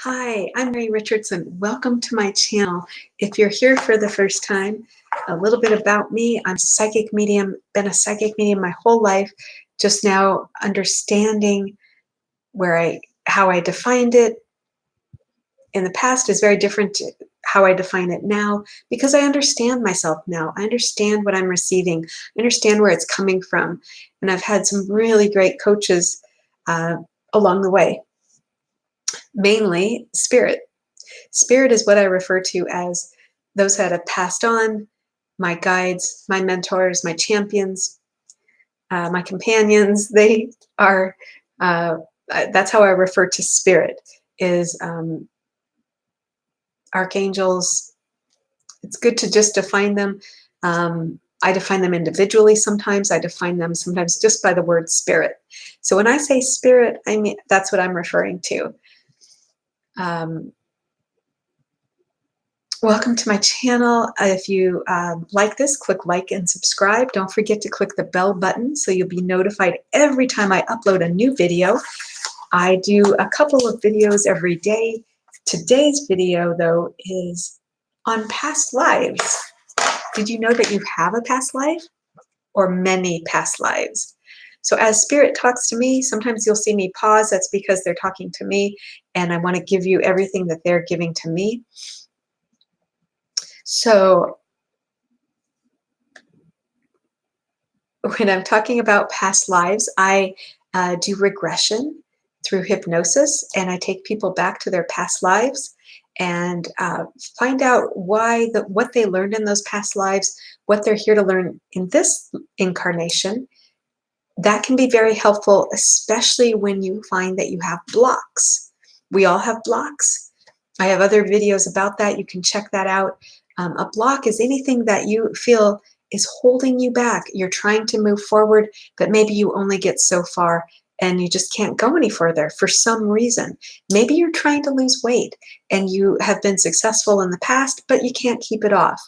Hi, I'm Richardson. Welcome to my channel. If you're here for the first time, a little bit about me. I'm a psychic medium, been a psychic medium my whole life, just now understanding how I defined it in the past is very different to how I define it now because I understand myself now. I understand what I'm receiving. I understand where it's coming from. And I've had some really great coaches along the way, mainly spirit. Spirit is what I refer to as those that have passed on, my guides, my mentors, my champions, my companions. They are, that's how I refer to spirit, is archangels. It's good to just define them. I define them individually sometimes. I define them sometimes just by the word spirit. So when I say spirit, I mean, that's what I'm referring to. Welcome to my channel. If you like this, click like and subscribe. Don't forget to click the bell button so you'll be notified every time I upload a new video. I do a couple of videos every day. Today's video, though, is on past lives. Did you know that you have a past life or many past lives? So as spirit talks to me, sometimes you'll see me pause. That's because they're talking to me, and I want to give you everything that they're giving to me. So when I'm talking about past lives, I do regression through hypnosis, and I take people back to their past lives and find out what they learned in those past lives, what they're here to learn in this incarnation. That can be very helpful, especially when you find that you have blocks. We all have blocks. I have other videos about that. You can check that out. A block is anything that you feel is holding you back. You're trying to move forward, but maybe you only get so far and you just can't go any further for some reason. Maybe you're trying to lose weight and you have been successful in the past, but you can't keep it off.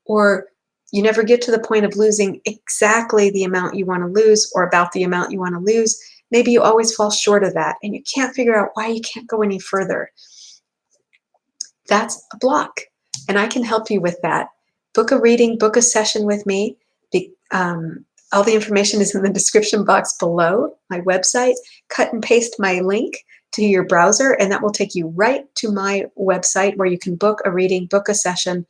Or you never get to the point of losing exactly the amount you want to lose or about the amount you want to lose. Maybe you always fall short of that and you can't figure out why you can't go any further. That's a block. And I can help you with that. Book a reading, book a session with me. All the information is in the description box below my website. Cut and paste my link to your browser, and that will take you right to my website where you can book a reading, book a session.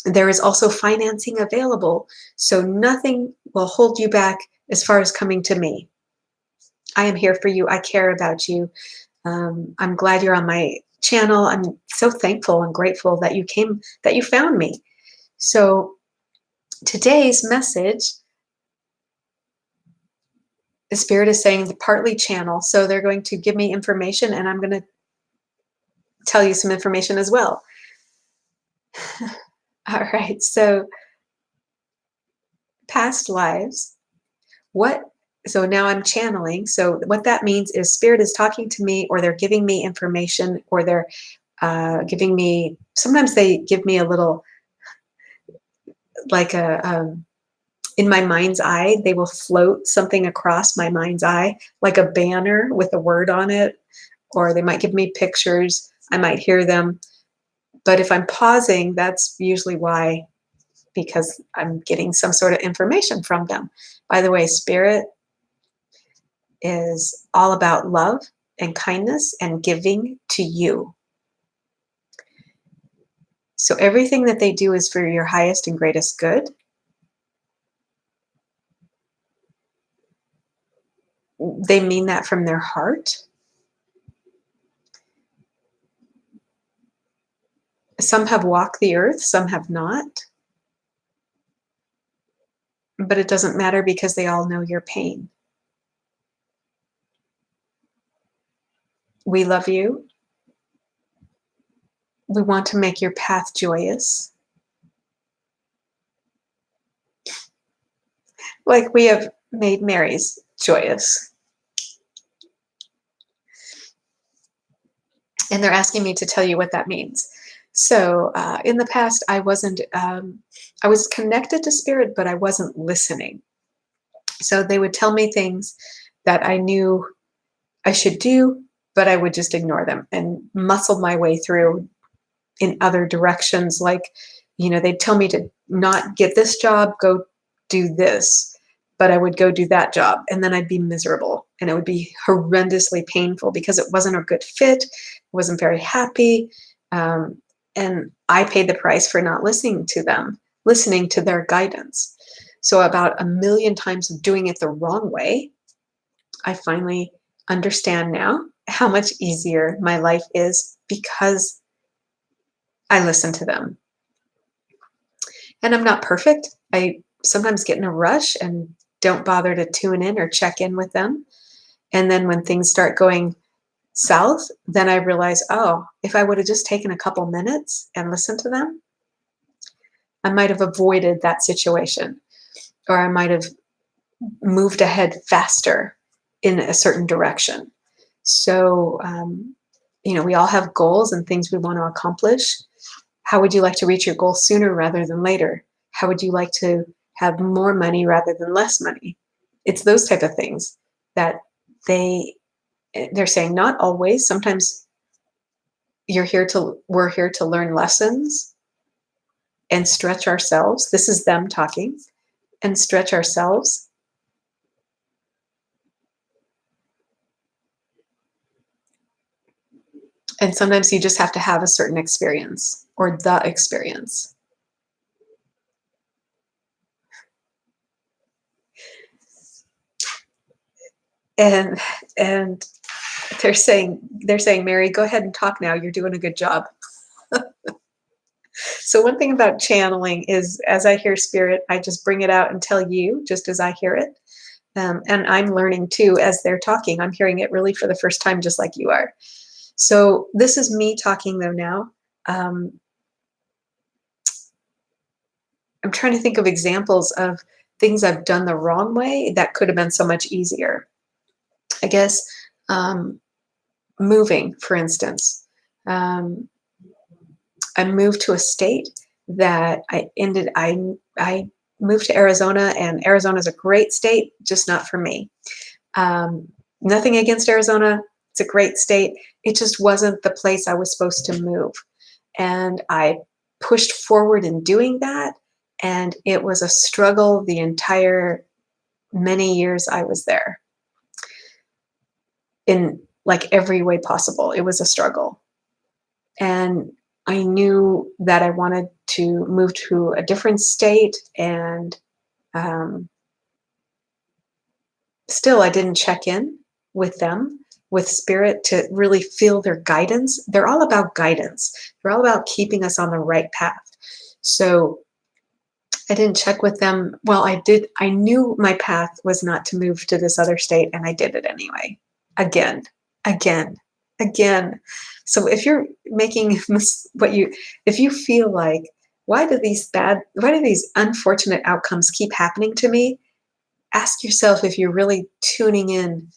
There is also financing available, so nothing will hold you back as far as coming to me. I am here for you. I care about you. I'm glad you're on my channel. I'm so thankful and grateful that you came, that you found me. So today's message, the spirit is saying the partly channel. So they're going to give me information and I'm going to tell you some information as well. All right. So past lives, so now I'm channeling. So what that means is spirit is talking to me, or they're giving me information, or they're giving me, sometimes they give me a little, like in my mind's eye, they will float something across my mind's eye, like a banner with a word on it, or they might give me pictures. I might hear them. But if I'm pausing, that's usually why, because I'm getting some sort of information from them. By the way, spirit is all about love and kindness and giving to you. So everything that they do is for your highest and greatest good. They mean that from their heart. Some have walked the earth, some have not. But it doesn't matter because they all know your pain. We love you. We want to make your path joyous. Like we have made Mary's joyous. And they're asking me to tell you what that means. So in the past, I was connected to spirit, but I wasn't listening. So they would tell me things that I knew I should do, but I would just ignore them and muscle my way through in other directions. Like, they'd tell me to not get this job, go do this, but I would go do that job, and then I'd be miserable, and it would be horrendously painful because it wasn't a good fit. I wasn't very happy. And I paid the price for not listening to them, listening to their guidance. So about a million times of doing it the wrong way, I finally understand now how much easier my life is because I listen to them. And I'm not perfect. I sometimes get in a rush and don't bother to tune in or check in with them. And then when things start going south, then I realize, oh, if I would have just taken a couple minutes and listened to them, I might have avoided that situation, or I might have moved ahead faster in a certain direction. So, we all have goals and things we want to accomplish. How would you like to reach your goal sooner rather than later? How would you like to have more money rather than less money? It's those type of things that they're saying. Not always. Sometimes we're here to learn lessons and stretch ourselves. This is them talking, and stretch ourselves. And sometimes you just have to have a certain experience or the experience. And they're saying, Mary, go ahead and talk now. You're doing a good job. So one thing about channeling is, as I hear spirit, I just bring it out and tell you just as I hear it. And I'm learning too as they're talking. I'm hearing it really for the first time, just like you are. So this is me talking though now. I'm trying to think of examples of things I've done the wrong way that could have been so much easier. I guess moving, for instance. I moved to a state that I moved to Arizona, and Arizona is a great state, just not for me. Nothing against Arizona. It's a great state. It just wasn't the place I was supposed to move. And I pushed forward in doing that. And it was a struggle the entire many years I was there. In like every way possible, it was a struggle. And I knew that I wanted to move to a different state, and still I didn't check in with them, with spirit, to really feel their guidance. They're all about guidance. They're all about keeping us on the right path. So I didn't check with them. Well, I did. I knew my path was not to move to this other state, and I did it anyway. Again. So if you're making if you feel like, why do these unfortunate outcomes keep happening to me? Ask yourself if you're really tuning in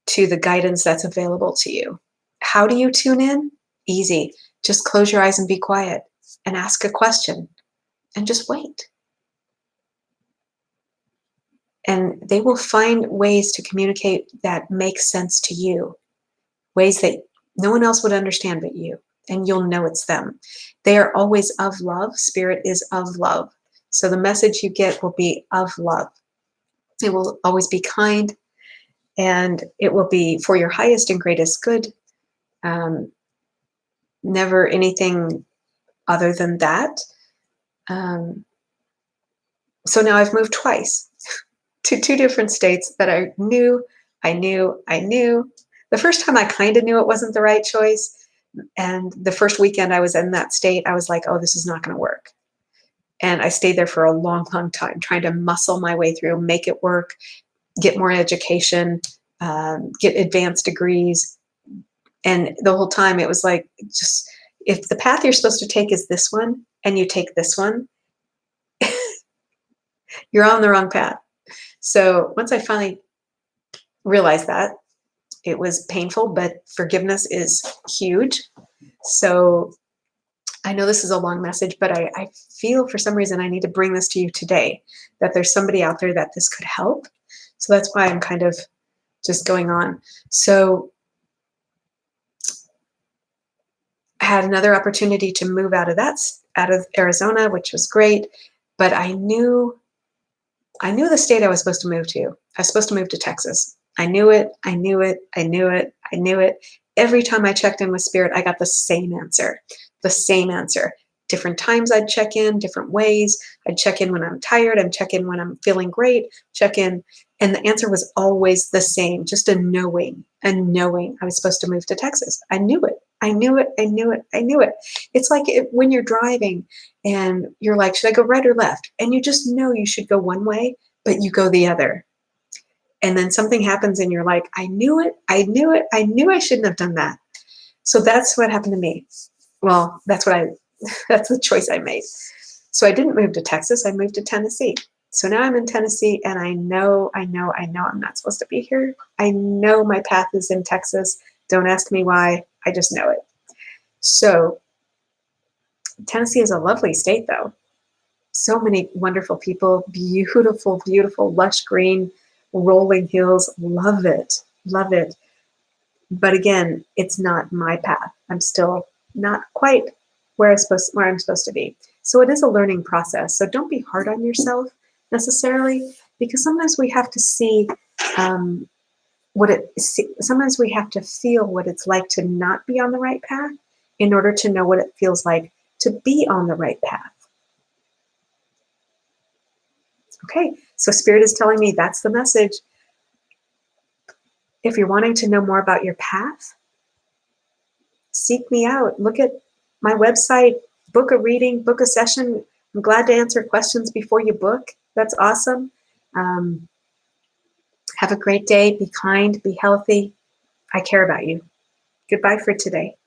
to the guidance that's available to you. How do you tune in? Easy. Just close your eyes and be quiet and ask a question and just wait. And they will find ways to communicate that make sense to you. Ways that no one else would understand but you, and you'll know it's them. They are always of love. Spirit is of love. So the message you get will be of love. It will always be kind, and it will be for your highest and greatest good. Never anything other than that. So now I've moved twice to two different states that I knew. The first time I kind of knew it wasn't the right choice. And the first weekend I was in that state, I was like, oh, this is not going to work. And I stayed there for a long, long time, trying to muscle my way through, make it work, get more education, get advanced degrees. And the whole time it was like, just if the path you're supposed to take is this one and you take this one, you're on the wrong path. So once I finally realized that, it was painful, but forgiveness is huge. So I know this is a long message, but I feel for some reason I need to bring this to you today, that there's somebody out there that this could help. So that's why I'm kind of just going on. So I had another opportunity to move out of Arizona, which was great, but I knew the state I was supposed to move to. I was supposed to move to Texas. I knew it. I knew it. I knew it. I knew it. Every time I checked in with Spirit, I got the same answer. The same answer. Different times I'd check in, different ways. I'd check in when I'm tired. I'd check in when I'm feeling great. Check in. And the answer was always the same, just a knowing I was supposed to move to Texas. I knew it. I knew it. I knew it. I knew it. It's like when you're driving and you're like, should I go right or left? And you just know you should go one way, but you go the other. And then something happens and you're like, I knew it. I knew it. I knew I shouldn't have done that. So that's what happened to me. Well, that's the choice I made. So I didn't move to Texas. I moved to Tennessee. So now I'm in Tennessee and I know I'm not supposed to be here. I know my path is in Texas. Don't ask me why. I just know it. So Tennessee is a lovely state though. So many wonderful people, beautiful, beautiful, lush green, rolling hills. Love it. Love it. But again, it's not my path. I'm still not quite where I'm supposed to be. So it is a learning process. So don't be hard on yourself necessarily, because sometimes we have to see sometimes we have to feel what it's like to not be on the right path in order to know what it feels like to be on the right path. Okay, so Spirit is telling me that's the message. If you're wanting to know more about your path, seek me out. Look at my website, book a reading, book a session. I'm glad to answer questions before you book. That's awesome. Have a great day. Be kind, be healthy. I care about you. Goodbye for today.